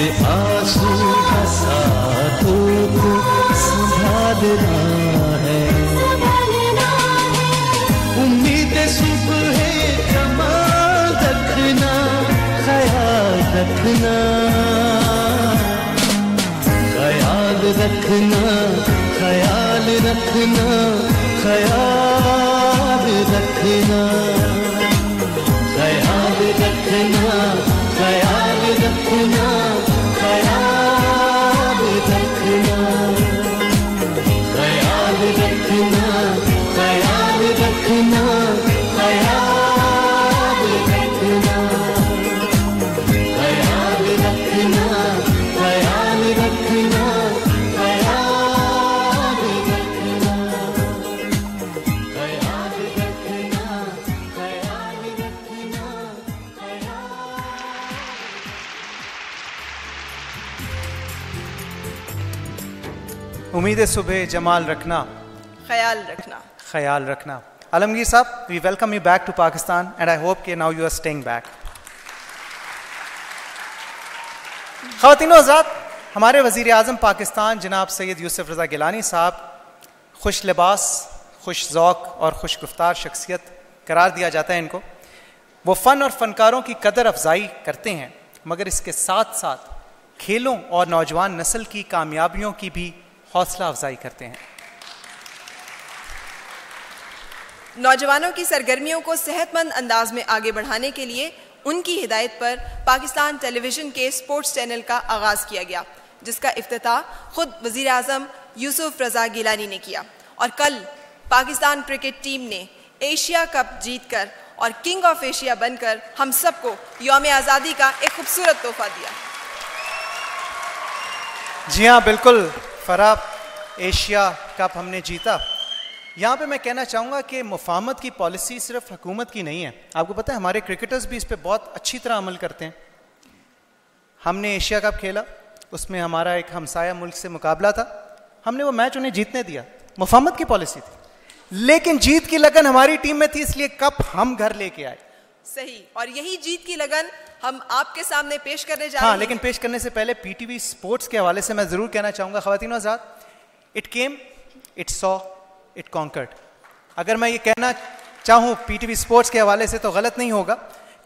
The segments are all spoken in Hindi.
से आंसू बरसातों को संभालना है, उम्मीद सुबह जमाल रखना, ख्याल रखना, ख्याल रखना, ख्याल रखना, ख्याल रखना, ख्याल रखना, ख्याल रखना, ख्याल रखना, ख्याल रखना, ख्याल रखना, ख्याल रखना, ख्याल रखना, ख्याल रखना, उम्मीद सुबह जमाल रखना, ख्याल रखना, ख्याल रखना। Alamgir sahab, we welcome you back to Pakistan and I hope कि now you are staying back. ख़वातीन व हज़रात, हमारे वज़ीर आज़म पाकिस्तान जनाब सैयद यूसुफ रज़ा गिलानी साहब खुश लिबास, खुश ज़ौक़ और खुश गुफ्तार शख्सियत करार दिया जाता है इनको। वो फ़न और फ़नकारों की कदर अफजाई करते हैं, मगर इसके साथ साथ खेलों और नौजवान नस्ल की कामयाबियों की भी हौसला अफजाई करते हैं। नौजवानों की सरगर्मियों को सेहतमंद अंदाज में आगे बढ़ाने के लिए उनकी हिदायत पर पाकिस्तान टेलीविज़न के स्पोर्ट्स चैनल का आगाज़ किया गया, जिसका इफ्तिताह खुद वज़ीर आज़म यूसुफ रज़ा गिलानी ने किया। और कल पाकिस्तान क्रिकेट टीम ने एशिया कप जीतकर और किंग ऑफ एशिया बनकर हम सबको यौम आज़ादी का एक खूबसूरत तोहफा दिया। जी हाँ, बिल्कुल फराब, एशिया कप हमने जीता। यहाँ पे मैं कहना चाहूँगा कि मुफाहमत की पॉलिसी सिर्फ हुकूमत की नहीं है। आपको पता है हमारे क्रिकेटर्स भी इस पर बहुत अच्छी तरह अमल करते हैं। हमने एशिया कप खेला, उसमें हमारा एक हमसाया मुल्क से मुकाबला था, हमने वो मैच उन्हें जीतने दिया, मुफाहमत की पॉलिसी थी। लेकिन जीत की लगन हमारी टीम में थी, इसलिए कप हम घर लेके आए। सही, और यही जीत की लगन हम आपके सामने पेश करने जा रहे हैं। हाँ, लेकिन पेश करने से पहले पीटीवी स्पोर्ट्स के हवाले से मैं ज़रूर कहना चाहूँगा, ख़वातीन व हज़रात, it came, it saw, it conquered. अगर मैं ये कहना चाहूँ पीटीवी स्पोर्ट्स के हवाले से तो गलत नहीं होगा,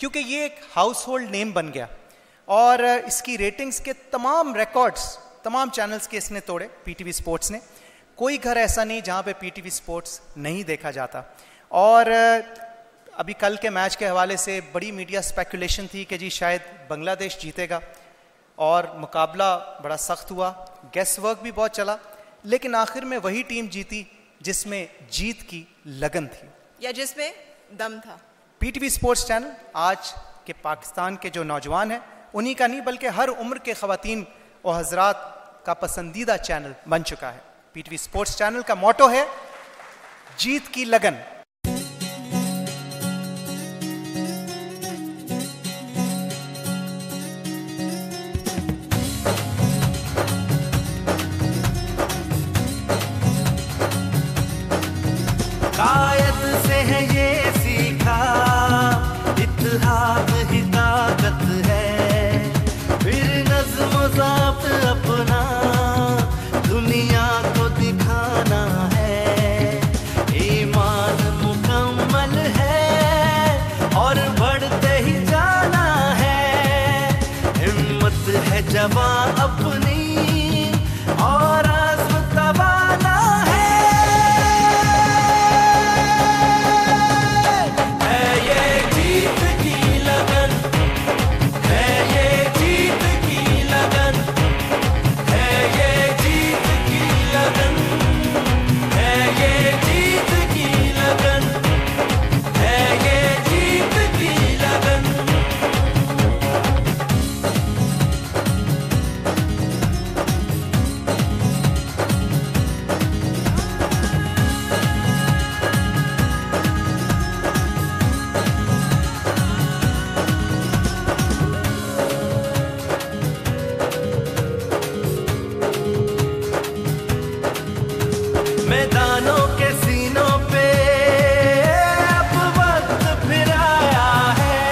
क्योंकि ये एक हाउस होल्ड नेम बन गया और इसकी रेटिंग्स के तमाम रिकॉर्ड्स तमाम चैनल्स के इसने तोड़े। पीटीवी स्पोर्ट्स ने, कोई घर ऐसा नहीं जहाँ पे पीटीवी स्पोर्ट्स नहीं देखा जाता। और अभी कल के मैच के हवाले से बड़ी मीडिया स्पेकुलेशन थी कि जी शायद बांग्लादेश जीतेगा, और मुकाबला बड़ा सख्त हुआ, गेस वर्क भी बहुत चला, लेकिन आखिर में वही टीम जीती जिसमें जीत की लगन थी या जिसमें दम था। पीटीवी स्पोर्ट्स चैनल आज के पाकिस्तान के जो नौजवान हैं उन्हीं का नहीं, बल्कि हर उम्र के ख़वातीन और हजरात का पसंदीदा चैनल बन चुका है। पीटीवी स्पोर्ट्स चैनल का मोटो है जीत की लगन। कायद से है ये सीखा, इत्तेहाद ही ताकत है, फिर नज़्म ज़ाब्त अपना दुनिया को दिखाना है। ईमान मुकम्मल है और बढ़ते ही जाना है, हिम्मत है जवां अपनी और आज़्म तवाना है। मैदानों के सीनों पे अब वक्त फिर आया है,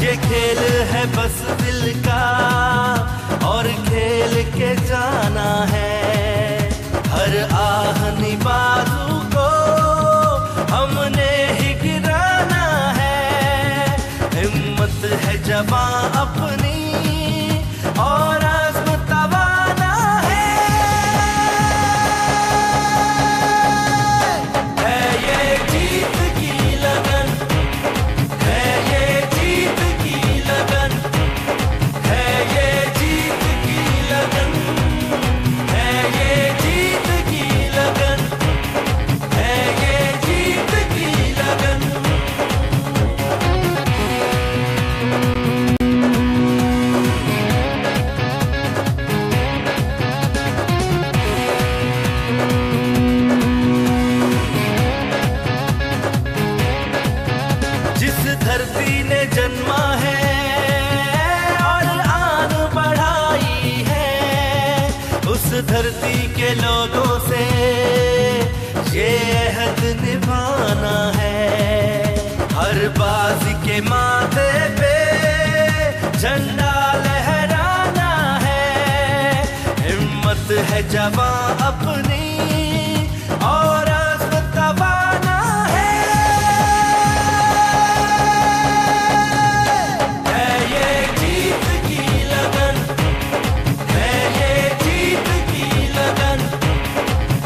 ये खेल है बस दिल का। धरती के लोगों से ये अहद निभाना है, हर बाजी के माथे पे झंडा लहराना है। हिम्मत है जवां अपनी और अज़्म तवाना है ये जीत की लगन, है ये जीत की लगन,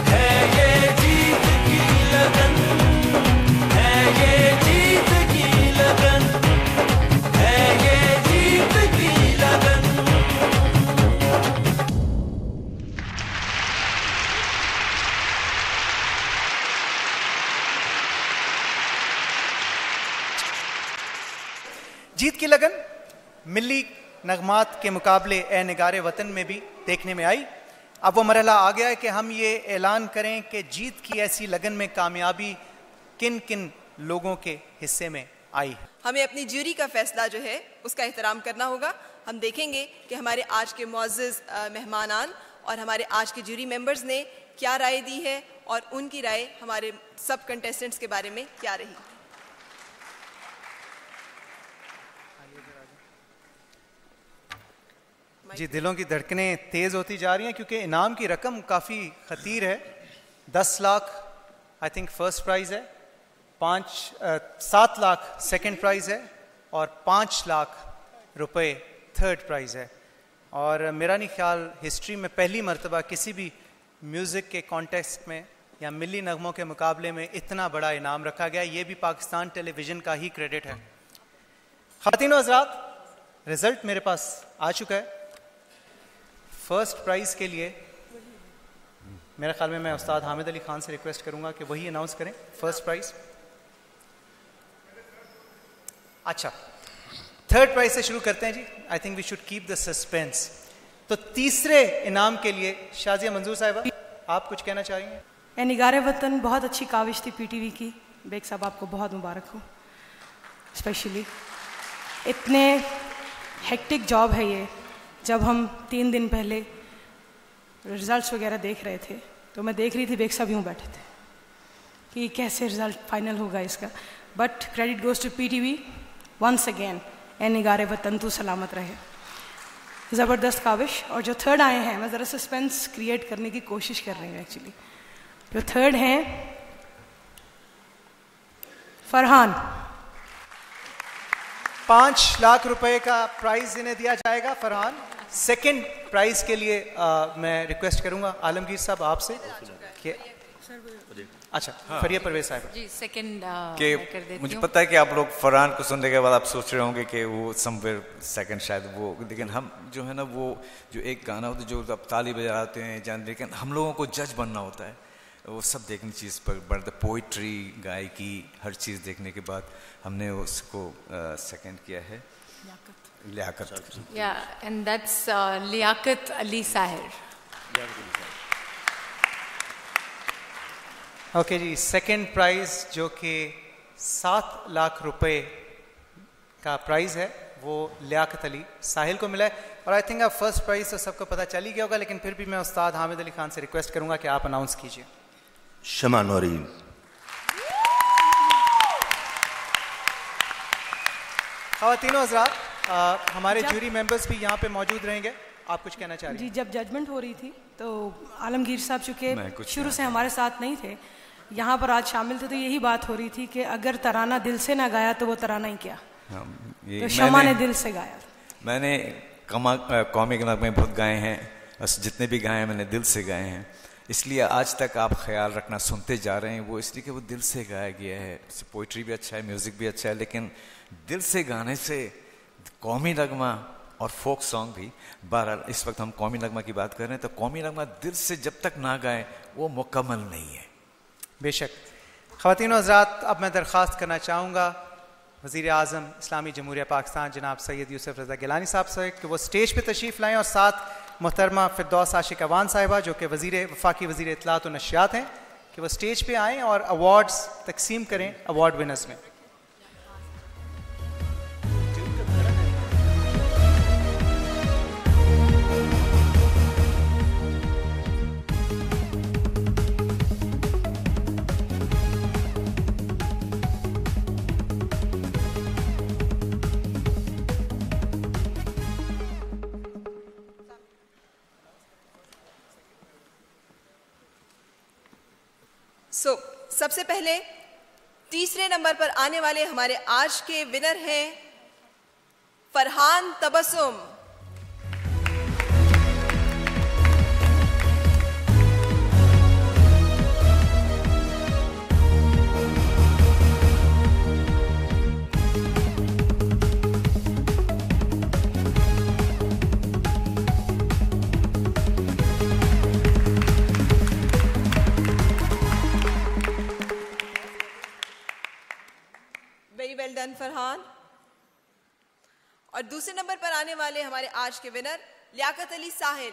है ये जीत की लगन, है ये जीत की लगन, है ये जीत की लगन। जीत की लगन मिली नगमात के मुकाबले ए निगारे वतन में भी देखने में आई। अब वो मरहला आ गया है कि हम ये ऐलान करें कि जीत की ऐसी लगन में कामयाबी किन किन लोगों के हिस्से में आई है। हमें अपनी ज्यूरी का फैसला जो है उसका एहतराम करना होगा। हम देखेंगे कि हमारे आज के मुअज़्ज़ज़ मेहमानान और हमारे आज के ज्यूरी मेंबर्स ने क्या राय दी है और उनकी राय हमारे सब कंटेस्टेंट्स के बारे में क्या रही। जी, दिलों की धड़कनें तेज़ होती जा रही हैं क्योंकि इनाम की रकम काफ़ी ख़तीर है। 10 lakh I think first prize है, 7 लाख सेकंड प्राइज़ है और 5 लाख रुपए थर्ड प्राइज़ है। और मेरा नहीं ख्याल हिस्ट्री में पहली मर्तबा किसी भी म्यूज़िक के कॉन्टेस्ट में या मिली नगमों के मुकाबले में इतना बड़ा इनाम रखा गया। ये भी पाकिस्तान टेलीविज़न का ही क्रेडिट है। ख़वातीन व हज़रात, रिज़ल्ट मेरे पास आ चुका है। फर्स्ट प्राइज़ के लिए मेरे ख्याल में मैं उस्ताद हामिद अली खान से रिक्वेस्ट करूंगा कि वही अनाउंस करें फर्स्ट प्राइज़। अच्छा, थर्ड प्राइज़ से शुरू करते हैं जी। I think we should keep the suspense. तो तीसरे इनाम के लिए शाजिया मंजूर साहिबा, आप कुछ कहना चाहेंगे? ए निगारे वतन बहुत अच्छी काविश थी पीटीवी की। बेग साहब आपको बहुत मुबारक हो। स्पेशली इतने हेक्टिक जॉब है ये। जब हम 3 दिन पहले रिज़ल्ट्स वगैरह देख रहे थे तो मैं देख रही थी बेग साहब यूँ बैठे थे कि कैसे रिज़ल्ट फाइनल होगा इसका। But credit goes to PTV once again. ए निगारे वतन तू सलामत रहे। ज़बरदस्त काविश। और जो थर्ड आए हैं, मैं ज़रा सस्पेंस क्रिएट करने की कोशिश कर रही हूँ एक्चुअली। जो थर्ड हैं फरहान, 5 लाख रुपए का प्राइज इन्हें दिया जाएगा। फरहान, सेकंड प्राइज के लिए मैं रिक्वेस्ट करूंगा आलमगीर साहब आपसे कि अच्छा फरिया परवेज साहब जी सेकंड के मुझे पता है कि आप लोग फरहान को सुनने के बाद आप सोच रहे होंगे कि वो समवेयर सेकंड शायद वो, लेकिन हम जो है ना वो जो एक गाना होता है जो आप ताली बजाते हैं जान, लेकिन हम लोगों को जज बनना होता है। वो सब देखने चीज़ पर बढ़ पोइट्री गायकी हर चीज़ देखने के बाद हमने उसको सेकंड किया है लियाकत। या and that's Liyaqat Ali Sahir. Okay जी, सेकंड प्राइज जो कि 7 लाख रुपए का प्राइज है वो लियाकत अली साहिल को मिला है। और आई थिंक अब फर्स्ट प्राइज तो सबको पता चल ही गया होगा, लेकिन फिर भी मैं उस्ताद हामिद अली खान से रिक्वेस्ट करूंगा कि आप अनाउंस कीजिए। शमा नौरीन। ख़वातीन व हज़रात, हमारे जूरी मेंबर्स भी यहाँ पे मौजूद रहेंगे। आप कुछ कहना चाह रही जी, हैं? जब जजमेंट हो रही थी तो आलमगीर साहब चूँकि शुरू से हमारे साथ नहीं थे, यहाँ पर आज शामिल थे, तो यही बात हो रही थी कि अगर तराना दिल से ना गाया तो वो तराना ही क्या। तो शमा ने दिल से गाया। मैंने कौमी नगमे बहुत गाए हैं, जितने भी गाए हैं मैंने दिल से गाए हैं, इसलिए आज तक आप ख्याल रखना सुनते जा रहे हैं वो इसलिए कि वो दिल से गाया गया है। पोइट्री भी अच्छा है, म्यूज़िक भी अच्छा है, लेकिन दिल से गाने से कौमी नगमा और फोक सॉन्ग भी। बहरहाल इस वक्त हम कौमी नगमा की बात कर रहे हैं, तो कौमी नगमा दिल से जब तक ना गाए वो मुकम्मल नहीं है। बेशक। ख़वातीन व हज़रात, अब मैं दरख्वास्त करना चाहूँगा वज़ीर आज़म इस्लामी जमहूरिया पाकिस्तान जनाब सैयद यूसुफ रज़ा गिलानी साहब से कि वो स्टेज पे तशरीफ़ लाएँ और साथ मोहतरमा फ़िरदौस आशिक अवान साहिबा जो कि वफ़ाकी वज़ीर इत्तलात व नशियात हैं कि वो स्टेज पे आएँ और अवार्ड्स तकसीम करें अवार्ड विनर्स में। सबसे पहले तीसरे नंबर पर आने वाले हमारे आज के विनर हैं Farhan Tabassum. Very well done Farhan. और दूसरे नंबर पर आने वाले हमारे आज के विनर लियाकत अली साहिल।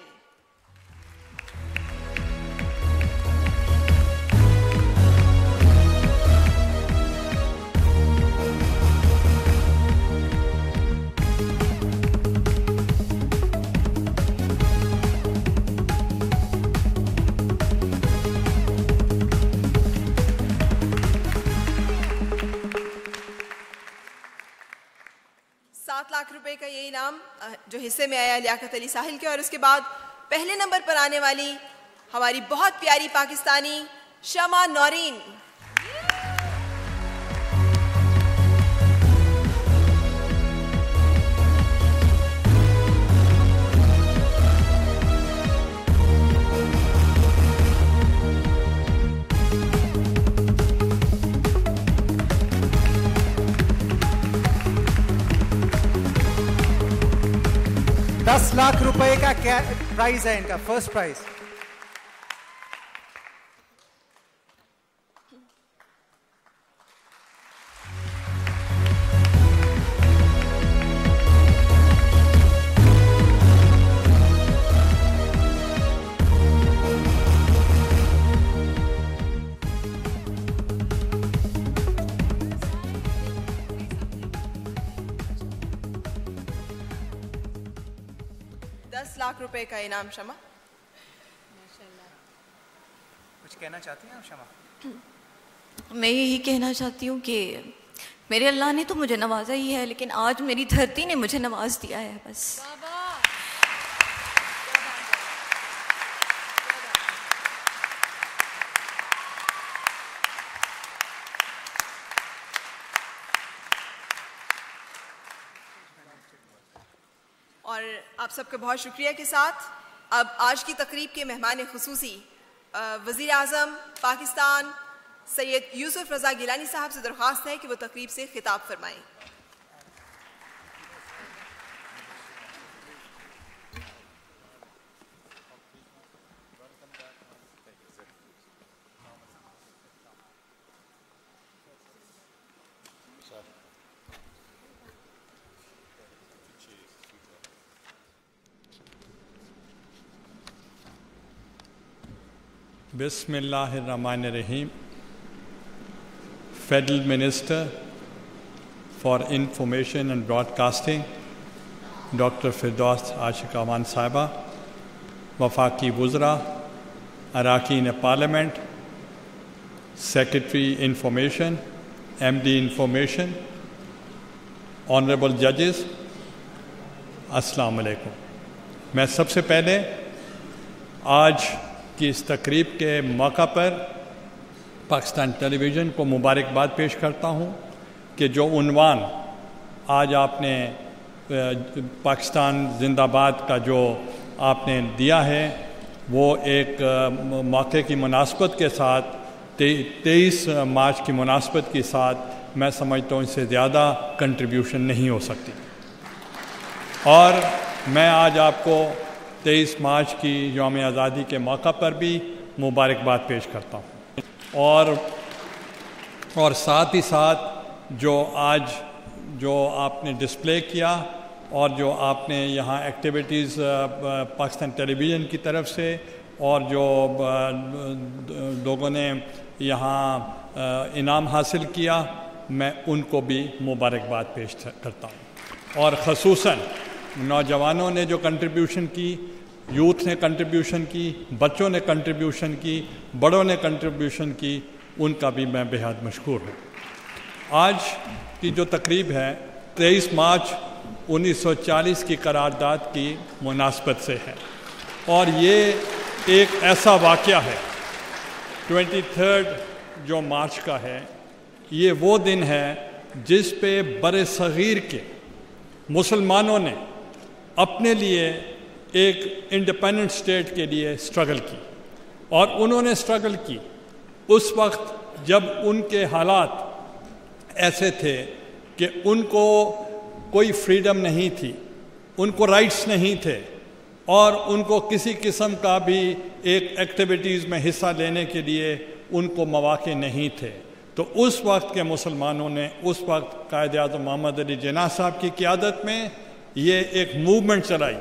₹7,00,000 का ये इनाम जो हिस्से में आया लियाकत अली साहिल के। और उसके बाद पहले नंबर पर आने वाली हमारी बहुत प्यारी पाकिस्तानी शमा नौरीन। ₹10,00,000 का प्राइज है इनका, फर्स्ट प्राइज। ₹10,00,000 का इनाम शमा। कुछ कहना चाहती हैं आप शमा? मैं यही कहना चाहती हूँ कि मेरे अल्लाह ने तो मुझे नवाजा ही है, लेकिन आज मेरी धरती ने मुझे नवाज दिया है बस। और आप सबका बहुत शुक्रिया के साथ अब आज की तकरीब के मेहमान खुसूसी वज़ीर आज़म पाकिस्तान सैयद यूसुफ रज़ा गिलानी साहब से दरख्वास्त है कि वो तकरीब से खिताब फरमाएं। Bismillahirrahmanirrahim. Federal Minister for Information and Broadcasting, Dr. Firdaus Ashika Aman Saiba, Wafaki Wuzra, Arakin Parliament, Secretary Information, MD Information, Honorable Judges, Assalamu alaikum. मैं सबसे पहले आज कि इस तकरीब के मौका पर पाकिस्तान टेलीविज़न को मुबारकबाद पेश करता हूँ कि जो उन्वान आज आपने पाकिस्तान जिंदाबाद का जो आपने दिया है वो एक मौके की मुनासबत के साथ 23 मार्च की मुनासबत के साथ मैं समझता हूँ इससे ज़्यादा कंट्रीब्यूशन नहीं हो सकती। और मैं आज आपको 23 मार्च की यौम आज़ादी के मौका पर भी मुबारकबाद पेश करता हूँ। और साथ ही साथ जो आज जो आपने डिस्प्ले किया और जो आपने यहाँ एक्टिविटीज़ पाकिस्तान टेलीविज़न की तरफ से और जो लोगों ने यहाँ इनाम हासिल किया, मैं उनको भी मुबारकबाद पेश करता हूँ। और ख़ुसूसन नौजवानों ने जो कंट्रीब्यूशन की, यूथ ने कंट्रीब्यूशन की, बच्चों ने कंट्रीब्यूशन की, बड़ों ने कंट्रीब्यूशन की, उनका भी मैं बेहद मशकूर हूँ। आज की जो तकरीब है 23 मार्च 1940 की करारदाद की मुनासबत से है और ये एक ऐसा वाक़या है 23 जो मार्च का है, ये वो दिन है जिस पे बरे सग़ीर के मुसलमानों ने अपने लिए एक इंडिपेंडेंट स्टेट के लिए स्ट्रगल की। और उन्होंने स्ट्रगल की उस वक्त जब उनके हालात ऐसे थे कि उनको कोई फ्रीडम नहीं थी, उनको राइट्स नहीं थे और उनको किसी किस्म का भी एक एक्टिविटीज़ में हिस्सा लेने के लिए उनको मौक़े नहीं थे। तो उस वक्त के मुसलमानों ने उस वक्त कायद-ए-आज़म मोहम्मद अली जिन्ना साहब की क़ियादत में ये एक मूवमेंट चलाई,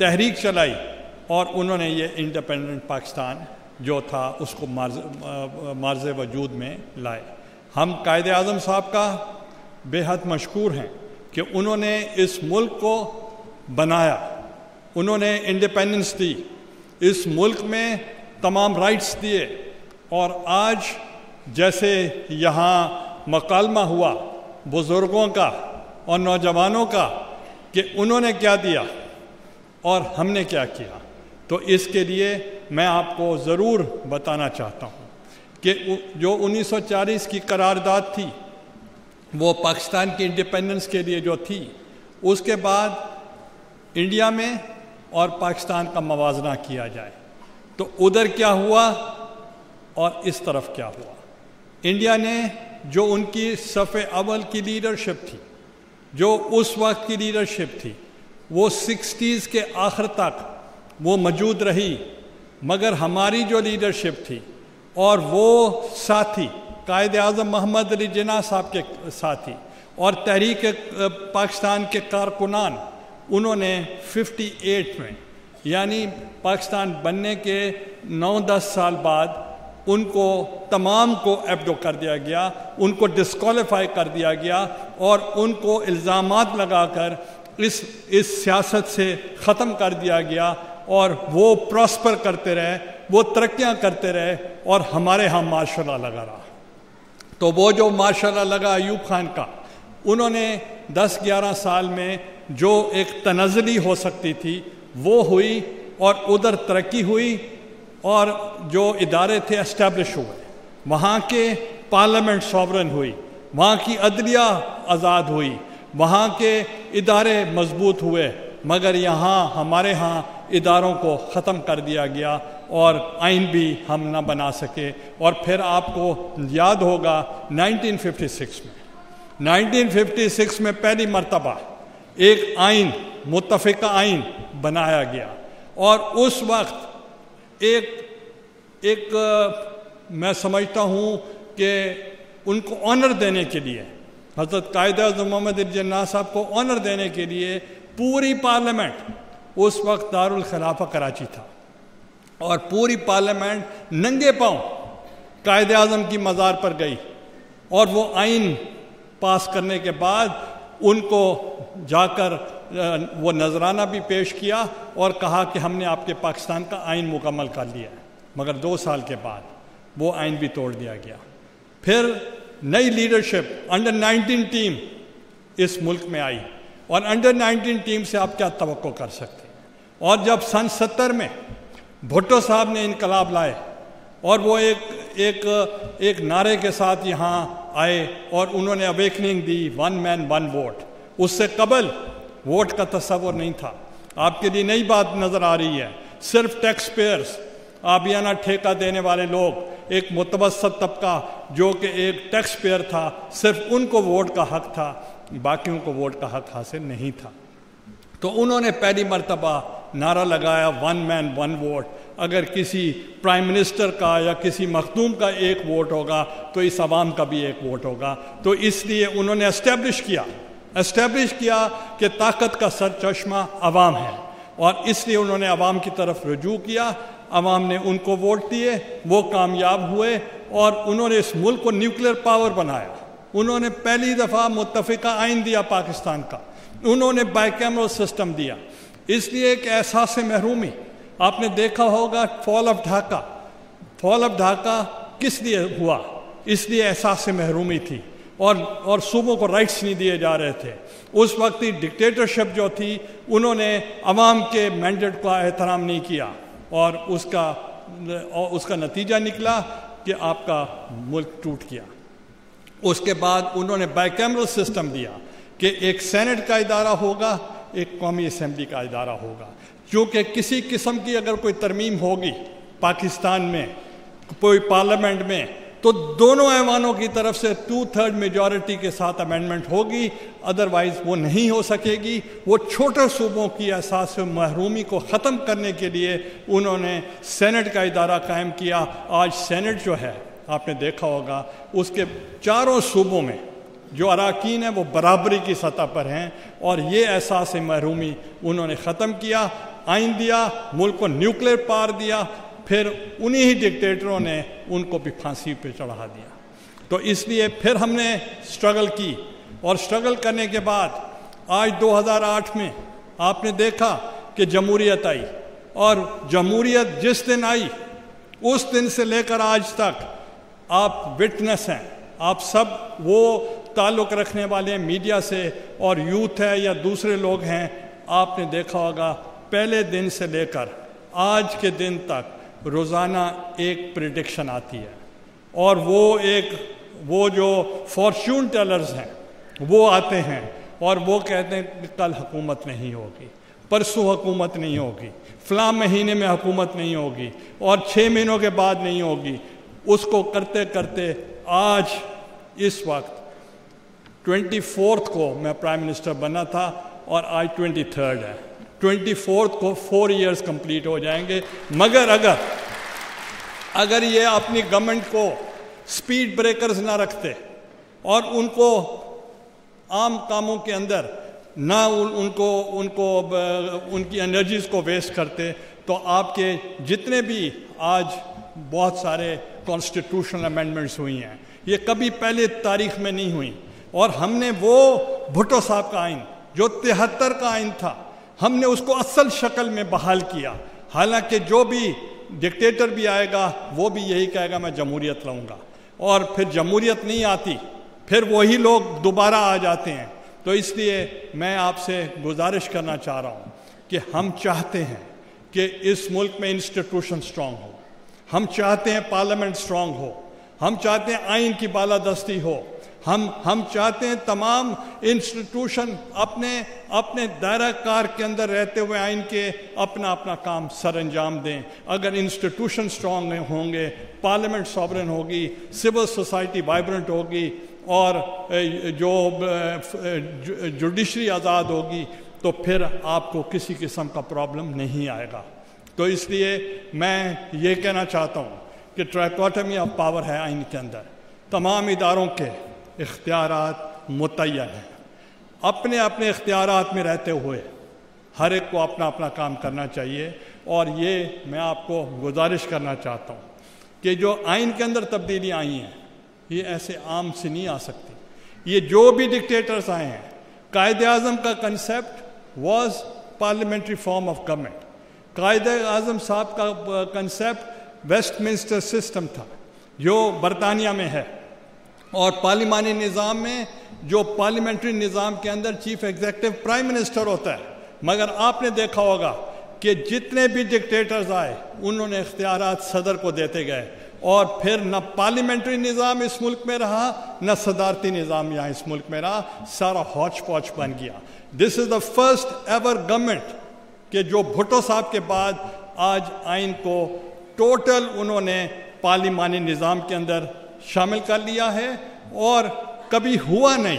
तहरीक चलाई और उन्होंने ये इंडिपेंडेंट पाकिस्तान जो था उसको मार्ज़ वजूद में लाए। हम कायद-ए-आज़म साहब का बेहद मशकूर हैं कि उन्होंने इस मुल्क को बनाया, उन्होंने इंडिपेंडेंस दी, इस मुल्क में तमाम राइट्स दिए और आज जैसे यहाँ मकालमा हुआ बुज़ुर्गों का और नौजवानों का कि उन्होंने क्या दिया और हमने क्या किया, तो इसके लिए मैं आपको ज़रूर बताना चाहता हूँ कि जो 1940 की करारदाद थी वो पाकिस्तान की इंडिपेंडेंस के लिए जो थी, उसके बाद इंडिया में और पाकिस्तान का मवाजना किया जाए तो उधर क्या हुआ और इस तरफ क्या हुआ। इंडिया ने जो उनकी सफ़े अव्वल की लीडरशिप थी, जो उस वक्त की लीडरशिप थी, वो 60s के आखिर तक वो मौजूद रही, मगर हमारी जो लीडरशिप थी और वो साथी कायद-ए-आज़म मोहम्मद अली जिन्ना साहब के साथी और तहरीक पाकिस्तान के कारकुनान, उन्होंने 58 में यानी पाकिस्तान बनने के 9-10 साल बाद उनको तमाम को एब्डो कर दिया गया, उनको डिस्क्वालीफाई कर दिया गया और उनको इल्ज़ामात लगाकर इस सियासत से ख़त्म कर दिया गया और वो प्रॉस्पर करते रहे, वो तरक्कियां करते रहे और हमारे यहाँ मार्शल लॉ लगा रहा। तो वो जो मार्शल लॉ लगा अयूब खान का, उन्होंने 10-11 साल में जो एक तनज़्ज़ुली हो सकती थी वो हुई और उधर तरक्की हुई और जो इदारे थे एस्टेब्लिश हुए, वहाँ के पार्लियामेंट सॉवरन हुई, वहाँ की अदलिया आज़ाद हुई, वहाँ के इदारे मजबूत हुए, मगर यहाँ हमारे यहाँ इदारों को ख़त्म कर दिया गया और आइन भी हम ना बना सके। और फिर आपको याद होगा 1956 में पहली मर्तबा एक आइन, मुत्तफ़िक़ा आइन बनाया गया और उस वक्त एक मैं समझता हूँ कि उनको ऑनर देने के लिए, हज़रत कायद-ए-आज़म मोहम्मद अली जिन्ना साहब को ऑनर देने के लिए पूरी पार्लियामेंट, उस वक्त दारुल खिलाफा कराची था और पूरी पार्लियामेंट नंगे पांव कायद-ए-आज़म की मज़ार पर गई और वो आइन पास करने के बाद उनको जाकर वो नजराना भी पेश किया और कहा कि हमने आपके पाकिस्तान का आइन मुकम्मल कर लिया है, मगर 2 साल के बाद वो आइन भी तोड़ दिया गया। फिर नई लीडरशिप अंडर 19 टीम इस मुल्क में आई और अंडर 19 टीम से आप क्या तवक्को कर सकते हैं। और जब सन 70 में भुट्टो साहब ने इनकलाब लाए और वो एक नारे के साथ यहाँ आए और उन्होंने अवेकनिंग दी, 1 मैन 1 वोट। उससे कबल वोट का तस्वुर नहीं था। आपके लिए नई बात नज़र आ रही है, सिर्फ टैक्स पेयर्स, आबियाना ठेका देने वाले लोग, एक मुतवस्सत तबका जो कि एक टैक्स पेयर था, सिर्फ उनको वोट का हक था, बाकियों को वोट का हक हासिल नहीं था। तो उन्होंने पहली मर्तबा नारा लगाया 1 मैन 1 वोट। अगर किसी प्राइम मिनिस्टर का या किसी मखदूम का एक वोट होगा तो इस आवाम का भी एक वोट होगा। तो इसलिए उन्होंने एस्टेब्लिश किया कि ताकत का सरचश्मा आवाम है और इसलिए उन्होंने आवाम की तरफ रुजू किया। आवाम ने उनको वोट दिए, वो कामयाब हुए और उन्होंने इस मुल्क को न्यूक्लियर पावर बनाया। उन्होंने पहली दफ़ा मुत्तफ़िक़ा आइन दिया पाकिस्तान का, उन्होंने बाइकैमरल सिस्टम दिया। इसलिए एक एहसास महरूमी, आपने देखा होगा फॉल ऑफ ढाका किस लिए हुआ? इसलिए एहसास महरूमी थी और सूबों को राइट्स नहीं दिए जा रहे थे। उस वक्त की डिक्टेटरशिप जो थी, उन्होंने अवाम के मैंडेट का एहतराम नहीं किया और उसका नतीजा निकला कि आपका मुल्क टूट गया। उसके बाद उन्होंने बाइकैमरल सिस्टम दिया कि एक सेनेट का इदारा होगा, एक कौमी असम्बली का इदारा होगा, क्योंकि किसी किस्म की अगर कोई तरमीम होगी पाकिस्तान में कोई पार्लियामेंट में तो दोनों ऐवानों की तरफ से 2/3 मेजॉरिटी के साथ अमेंडमेंट होगी, अदरवाइज वो नहीं हो सकेगी। वो छोटे सूबों की एहसास महरूमी को ख़त्म करने के लिए उन्होंने सेनेट का इदारा कायम किया। आज सेनेट जो है आपने देखा होगा उसके चारों सूबों में जो अराकीन हैं वो बराबरी की सतह पर हैं, और ये एहसास महरूमी उन्होंने ख़त्म किया। आइन दिया, मुल्क को न्यूक्लियर पावर दिया, फिर उन्हीं ही डिक्टेटरों ने उनको भी फांसी पे चढ़ा दिया। तो इसलिए फिर हमने स्ट्रगल की, और स्ट्रगल करने के बाद आज 2008 में आपने देखा कि जमहूरियत आई, और जमहूरियत जिस दिन आई उस दिन से लेकर आज तक आप विटनेस हैं, आप सब वो ताल्लुक़ रखने वाले मीडिया से और यूथ है या दूसरे लोग हैं, आपने देखा होगा पहले दिन से लेकर आज के दिन तक रोज़ाना एक प्रेडिक्शन आती है, और वो जो फॉर्च्यून टेलर्स हैं वो आते हैं और वो कहते हैं कि कल हुकूमत नहीं होगी, परसों हुकूमत नहीं होगी, फ़लाँ महीने में हुकूमत नहीं होगी, और 6 महीनों के बाद नहीं होगी। उसको करते करते आज इस वक्त 24 को मैं प्राइम मिनिस्टर बना था, और आज 23 है। 24 को 4 इयर्स कंप्लीट हो जाएंगे। मगर अगर ये अपनी गवर्नमेंट को स्पीड ब्रेकर्स ना रखते और उनको आम कामों के अंदर ना उनकी एनर्जीज को वेस्ट करते, तो आपके जितने भी आज बहुत सारे कॉन्स्टिट्यूशनल अमेंडमेंट्स हुई हैं ये कभी पहले तारीख में नहीं हुई। और हमने वो भुट्टो साहब का आइन जो 73 का आइन था, हमने उसको असल शक्ल में बहाल किया। हालांकि जो भी डिक्टेटर भी आएगा वो भी यही कहेगा मैं जमहूरियत लाऊंगा, और फिर जमहूरियत नहीं आती, फिर वही लोग दोबारा आ जाते हैं। तो इसलिए मैं आपसे गुजारिश करना चाह रहा हूँ कि हम चाहते हैं कि इस मुल्क में इंस्टीट्यूशन स्ट्रांग हो, हम चाहते हैं पार्लियामेंट स्ट्रांग हो, हम चाहते हैं आइन की बालादस्ती हो, हम चाहते हैं तमाम इंस्टीट्यूशन अपने दायरा कार के अंदर रहते हुए आइन के अपना काम सर अंजाम दें। अगर इंस्टीट्यूशन स्ट्रांग होंगे, पार्लियामेंट सॉवरन होगी, सिविल सोसाइटी वाइब्रेंट होगी, और जो जुडिशरी आज़ाद होगी, तो फिर आपको किसी किस्म का प्रॉब्लम नहीं आएगा। तो इसलिए मैं ये कहना चाहता हूँ कि ट्राइकोटमी ऑफ पावर है आइन के अंदर, तमाम इदारों के इख्तियारात मुतय्यन हैं, अपने अपने इख्तियारात में रहते हुए हर एक को अपना अपना काम करना चाहिए। और ये मैं आपको गुजारिश करना चाहता हूँ कि जो आइन के अंदर तब्दीलियाँ आई हैं ये ऐसे आम से नहीं आ सकती। ये जो भी डिक्टेटर्स आए हैं, कायदे आज़म का concept was parliamentary form of government. कायदे आज़म साहब का कंसेप्ट वेस्टमिंस्टर सिस्टम था जो बरतानिया में है, और पार्लिमानी निज़ाम में जो पार्लियामेंट्री निज़ाम के अंदर चीफ एग्जीक्यूटिव प्राइम मिनिस्टर होता है। मगर आपने देखा होगा कि जितने भी डिक्टेटर्स आए उन्होंने इख्तियारात सदर को देते गए, और फिर न पार्लियामेंट्री निज़ाम इस मुल्क में रहा न सदारती निज़ाम यहाँ इस मुल्क में रहा, सारा हौच पौच बन गया। This is the first ever government कि जो भुट्टो साहब के बाद आज आइन को टोटल उन्होंने पार्लिमानी निज़ाम के अंदर शामिल कर लिया है। और कभी हुआ नहीं,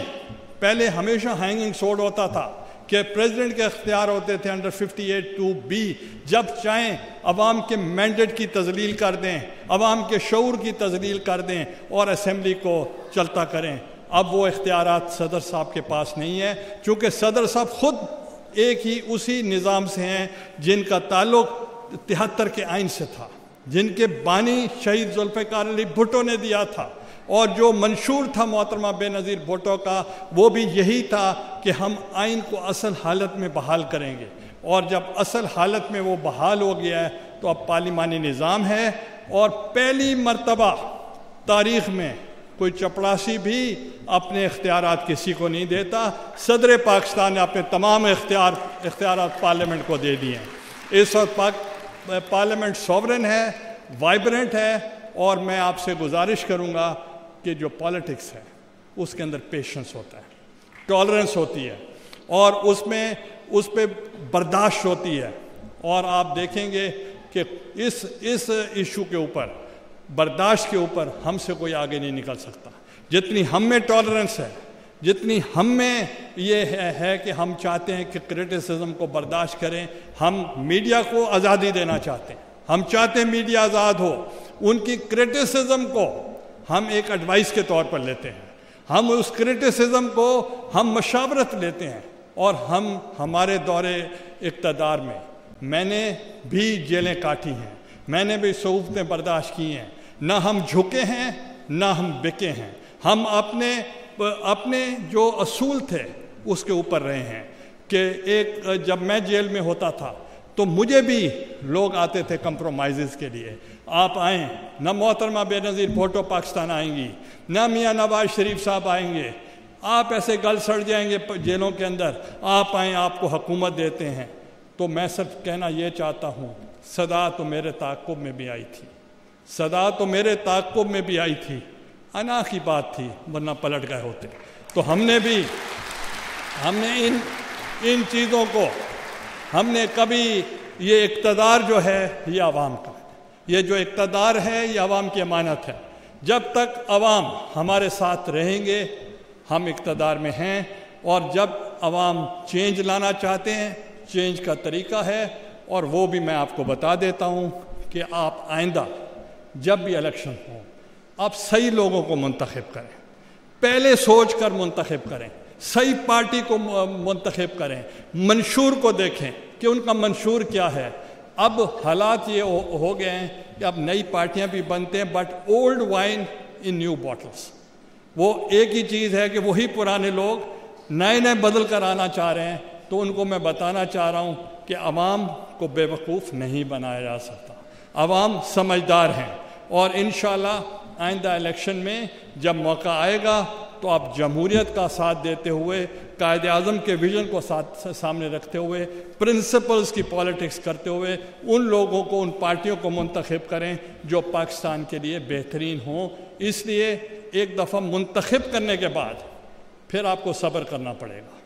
पहले हमेशा हैंगिंग सोर्ड होता था कि प्रेसिडेंट के इख्तियार होते थे अंडर 58(2)B, जब चाहें अवाम के मैंडेट की तजलील कर दें, अवाम के शऊर की तजलील कर दें और असम्बली को चलता करें। अब वो इख्तियारात सदर साहब के पास नहीं है, चूँकि सदर साहब खुद एक ही उसी निज़ाम से हैं जिनका ताल्लुक़ 73 के आइन से था, जिनके बानी शहीद जुल्फ़िकार अली भुट्टो ने दिया था, और जो मंशूर था मोहतरमा बेनज़ीर भुट्टो का वो भी यही था कि हम आइन को असल हालत में बहाल करेंगे। और जब असल हालत में वो बहाल हो गया है तो अब पार्लिमानी निज़ाम है, और पहली मर्तबा तारीख़ में कोई चपड़ासी भी अपने इख्तियारात किसी को नहीं देता। सदर पाकिस्तान ने अपने तमाम इख्तियारात पार्लियामेंट को दे दिए हैं। इस वक्त पार्लियामेंट सॉवरन है, वाइब्रेंट है, और मैं आपसे गुजारिश करूँगा कि जो पॉलिटिक्स है उसके अंदर पेशेंस होता है, टॉलरेंस होती है और उस पे बर्दाश्त होती है। और आप देखेंगे कि इस इशू के ऊपर, बर्दाश्त के ऊपर हमसे कोई आगे नहीं निकल सकता। जितनी हम में टॉलरेंस है, जितनी हम में ये है कि हम चाहते हैं कि क्रिटिसिज्म को बर्दाश्त करें, हम मीडिया को आज़ादी देना चाहते हैं, हम चाहते हैं मीडिया आज़ाद हो, उनकी क्रिटिसिज्म को हम एक एडवाइस के तौर पर लेते हैं, हम उस क्रिटिसिज्म को हम मशावरत लेते हैं। और हमारे दौरे इक़्तिदार में मैंने भी जेलें काटी हैं, मैंने भी सऊफ़तें बर्दाश्त की हैं, ना हम झुके हैं ना हम बिके हैं, हम अपने जो असूल थे उसके ऊपर रहे हैं। कि जब मैं जेल में होता था तो मुझे भी लोग आते थे कंप्रोमाइज़ के लिए, आप आएँ, ना मोहतरमा बेनज़ीर भुट्टो पाकिस्तान आएंगी, ना मियाँ नवाज शरीफ साहब आएंगे, आप ऐसे गल सड़ जाएंगे जेलों के अंदर, आप आएँ, आपको हुकूमत देते हैं। तो मैं सिर्फ कहना ये चाहता हूँ, सदा तो मेरे ताक़ुब में भी आई थी, सदा तो मेरे ताक़ुब में भी आई थी, अना की बात थी वरना पलट गए होते। तो हमने इन चीज़ों को, हमने कभी ये इक़्तिदार जो है ये आवाम का, ये जो इक़्तिदार है ये आवाम की अमानत है। जब तक आवाम हमारे साथ रहेंगे हम इक़्तिदार में हैं। और जब आवाम चेंज लाना चाहते हैं, चेंज का तरीका है और वो भी मैं आपको बता देता हूँ कि आप आइंदा जब भी इलेक्शन हो आप सही लोगों को मुंतखब करें, पहले सोच कर मुंतखब करें, सही पार्टी को मुंतखब करें, मंशूर को देखें कि उनका मंशूर क्या है। अब हालात ये हो गए हैं कि अब नई पार्टियां भी बनते हैं but old wine in new bottles. वो एक ही चीज़ है कि वही पुराने लोग नए बदल कर आना चाह रहे हैं। तो उनको मैं बताना चाह रहा हूँ कि अवाम को बेवकूफ़ नहीं बनाया जा सकता, अवाम समझदार हैं और इंशाअल्लाह आइंदा इलेक्शन में जब मौका आएगा तो आप जमहूरियत का साथ देते हुए, कायदे आज़म के विजन को सामने रखते हुए, प्रिंसिपल्स की पॉलिटिक्स करते हुए उन लोगों को, उन पार्टियों को मुंतखब करें जो पाकिस्तान के लिए बेहतरीन हों। इसलिए एक दफ़ा मुंतखब करने के बाद फिर आपको सब्र करना पड़ेगा।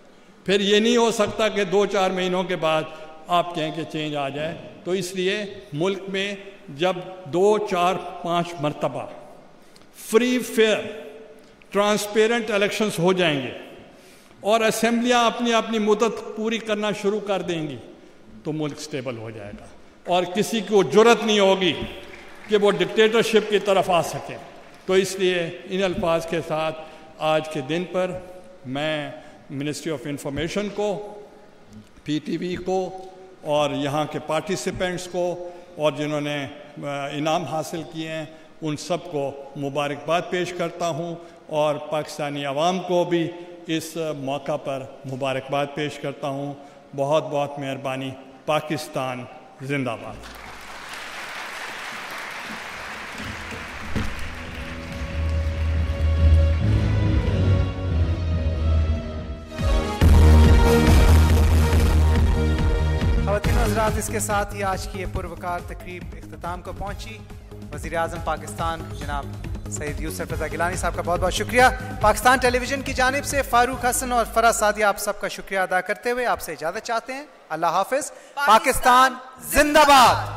फिर ये नहीं हो सकता कि 2-4 महीनों के बाद आप कहें कि चेंज आ जाए। तो इसलिए मुल्क में जब 2-4-5 मरतबा फ्री फेयर ट्रांसपेरेंट इलेक्शंस हो जाएंगे और असेंबलियां अपनी अपनी मुद्दत पूरी करना शुरू कर देंगी तो मुल्क स्टेबल हो जाएगा और किसी को जुर्रत नहीं होगी कि वो डिक्टेटरशिप की तरफ आ सके। तो इसलिए इन अल्फाज के साथ आज के दिन पर मैं मिनिस्ट्री ऑफ इंफॉर्मेशन को, पीटीवी को और यहाँ के पार्टिसिपेंट्स को और जिन्होंने इनाम हासिल किए हैं उन सब को मुबारकबाद पेश करता हूँ और पाकिस्तानी अवाम को भी इस मौका पर मुबारकबाद पेश करता हूँ। बहुत बहुत मेहरबानी। पाकिस्तान जिंदाबाद। ख़वातीन और हज़रात, इसके साथ ही आज की ये पुरवकार तकरीब इख्तिताम को पहुँची। वज़ीर-ए-आज़म पाकिस्तान जनाब सैयद यूसुफ रज़ा गिलानी साहब का बहुत बहुत शुक्रिया। पाकिस्तान टेलीविज़न की जानिब से फ़ारूक हसन और फ़राज सादी आप सबका शुक्रिया अदा करते हुए आपसे इजाज़त चाहते हैं। अल्लाह हाफ़िज़। पाकिस्तान जिंदाबाद।